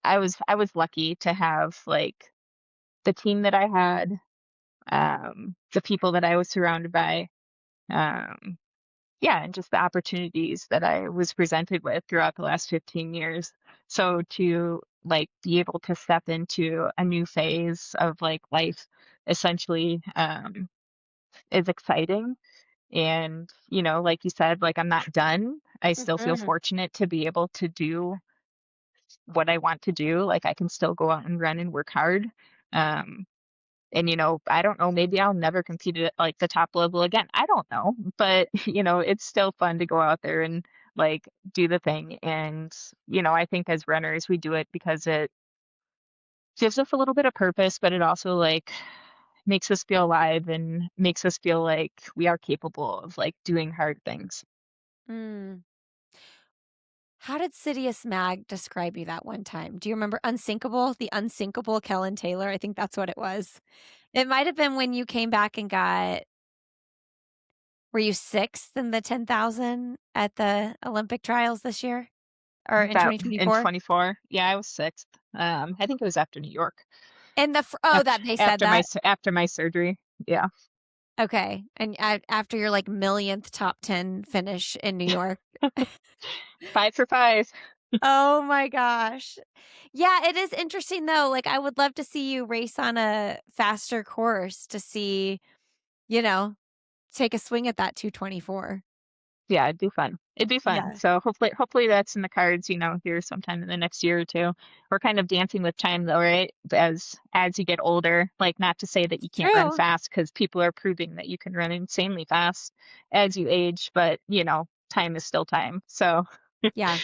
I was lucky to have, like, the team that I had, the people that I was surrounded by, um, yeah, and just the opportunities that I was presented with throughout the last 15 years. So to like be able to step into a new phase of like life essentially is exciting. And, like you said, like I'm not done. I still feel
Mhm.
fortunate to be able to do what I want to do. Like I can still go out and run and work hard. Um, And, I don't know, maybe I'll never compete at like the top level again. I don't know. But, it's still fun to go out there and like do the thing. And, I think as runners, we do it because gives us a little bit of purpose, but it also like makes us feel alive and makes us feel like we are capable of like doing hard things.
Mm. How did Sidious Mag describe you that one time? Do you remember Unsinkable? The Unsinkable Kellyn Taylor? I think that's what it was. It might have been when you came back and got were you 6th in the 10,000 at the Olympic trials this year or in
That in
2024?
24, yeah, I was sixth. I think it was after New York,
And the oh,
after
that they said that?
after my surgery. Yeah,
Okay, and after your, like, millionth top 10 finish in New York.
5 for 5.
Oh my gosh. Yeah, it is interesting though, like, I would love to see you race on a faster course to see, you know, take a swing at that 224.
Yeah, it'd be fun. It'd be fun.
Yeah.
So hopefully that's in the cards, here sometime in the next year or two. We're kind of dancing with time though, right? As you get older, like not to say that you can't run
True.
fast because people are proving that you can run insanely fast as you age, but time is still time. So
Yeah.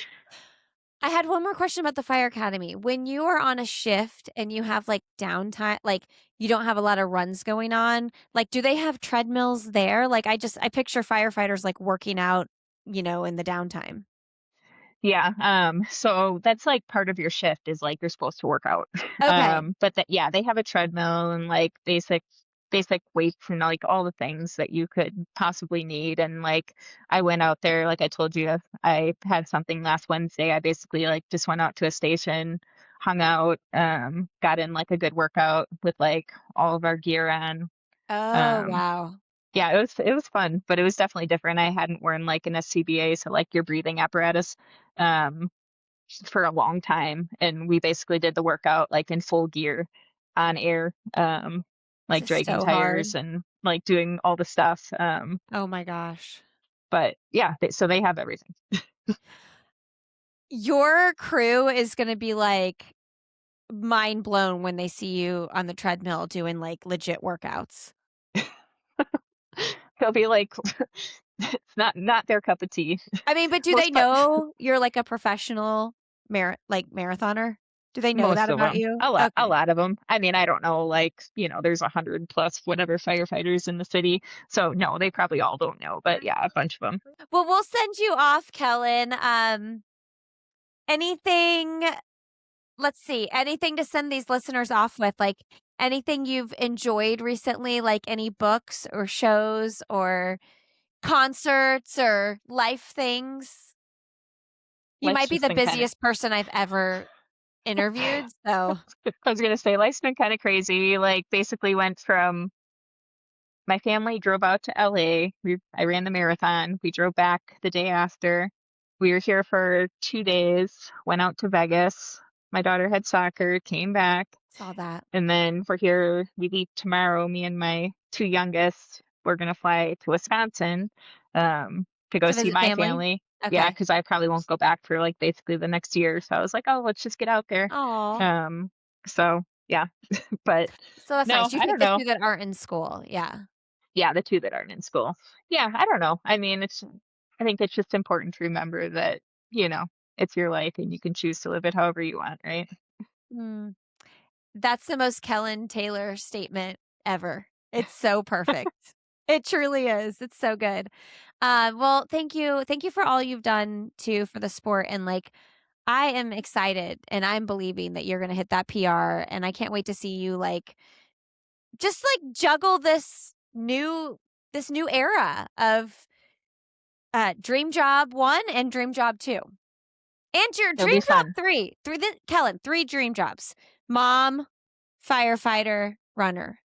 I had one more question about the fire academy. When you are on a shift and you have, like, downtime like, you don't have a lot of runs going on, like, do they have treadmills there? Like, I picture firefighters, like, working out, in the downtime.
yeah, so that's like part of your shift is like you're supposed to work out.
Okay.
But that yeah, they have a treadmill and like basic weights and like all the things that you could possibly need. And like I went out there, like I told you, I had something last Wednesday. I basically like just went out to a station, hung out, got in like a good workout with like all of our gear on.
Oh,
Um,
wow.
yeah, it was fun, but it was definitely different. I hadn't worn like an SCBA, so like your breathing apparatus. Um, for a long time, and we basically did the workout like in full gear on air,
This
like
is
dragging
so hard.
tires and like doing all the stuff.
Oh my gosh.
But yeah, so they have everything.
Your crew is gonna be, like, mind blown when they see you on the treadmill doing, like, legit workouts.
They'll be like, it's not their cup of tea.
I mean, but do they
Most part,
know you're, like, a professional marathoner? Do they know
most
that
of
about
them,
you?
a
Okay.
lot of them. I mean, I don't know, like there's 100 plus whatever firefighters in the city, so no, they probably all don't know, but yeah, a bunch of them.
Well, we'll send you off, Kellen. Anything let's see, anything to send these listeners off with, like, anything you've enjoyed recently, like, any books or shows or concerts or life things? You
Life's
might be
just
the
been kind of
busiest person I've ever interviewed, so
I was gonna say life's been kind of crazy. Like basically went from my family drove out to LA. I ran the marathon. We drove back the day after. We were here for 2 days, went out to Vegas. My daughter had soccer, came back,
saw that.
and then we're here. We leave tomorrow. Me and my two youngest, we're gonna fly to Wisconsin to go
To
see
visit
my
family?
family. Yeah,
Okay.
because I probably won't go back for like basically the next year. So I was like, oh, let's just get out there.
Aw.
Um, so yeah, but
So that's
no,
nice. You
I
take
don't
the
know.
2 that aren't in school, yeah.
Yeah, the two that aren't in school. Yeah, I don't know. I mean, I think it's just important to remember that, you know, it's your life and you can choose to live it however you want, right?
Mm. That's the most Kellyn Taylor statement ever. It's so perfect. It truly is. It's so good. Well, thank you. Thank you for all you've done too for the sport. And like, I am excited and I'm believing that you're going to hit that PR. And I can't wait to see you like, just like juggle this new era of Dream Job 1 and Dream Job 2. And your
It'll
Dream
be
Job
fun.
3. Through the Kellyn, 3 dream jobs. Mom, firefighter, runner.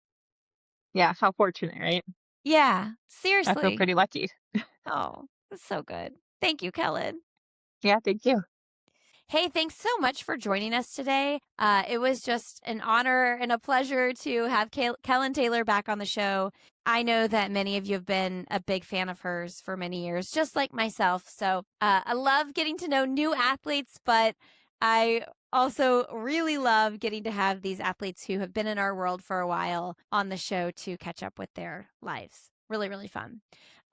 Yeah, how fortunate, right?
Yeah,
I feel
seriously.
pretty lucky.
Oh, that's so good. Thank you, Kellyn.
Yeah, thank you.
Hey, thanks so much for joining us today. It was just an honor and a pleasure to have Kellyn Taylor back on the show. I know that many of you have been a big fan of hers for many years, just like myself. So I love getting to know new athletes, but I also really love getting to have these athletes who have been in our world for a while on the show to catch up with their lives. Really, really fun.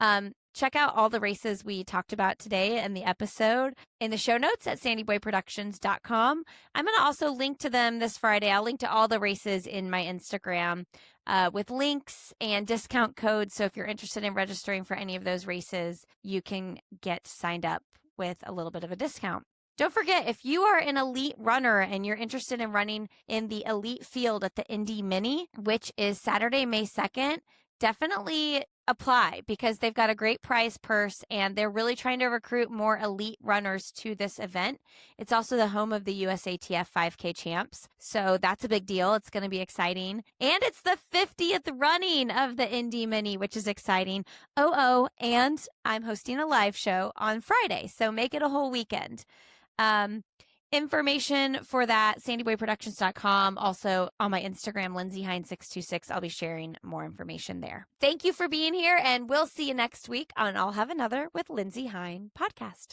Check out all the races we talked about today in the episode in the show notes at sandyboyproductions.com. I'm going to also link to them this Friday. I'll link to all the races in my Instagram with links and discount codes. So if you're interested in registering for any of those races, you can get signed up with a little bit of a discount. Don't forget, if you are an elite runner and you're interested in running in the elite field at the Indy Mini, which is Saturday, May 2nd, definitely apply because they've got a great prize purse and they're really trying to recruit more elite runners to this event. It's also the home of the USATF 5K champs. So that's a big deal. It's going to be exciting. And it's the 50th running of the Indy Mini, which is exciting. And I'm hosting a live show on Friday. So make it a whole weekend. Information for that, sandyboyproductions.com. Also on my Instagram, lindsayhine626. I'll be sharing more information there. Thank you for being here, and we'll see you next week on I'll Have Another with Lindsay Hine podcast.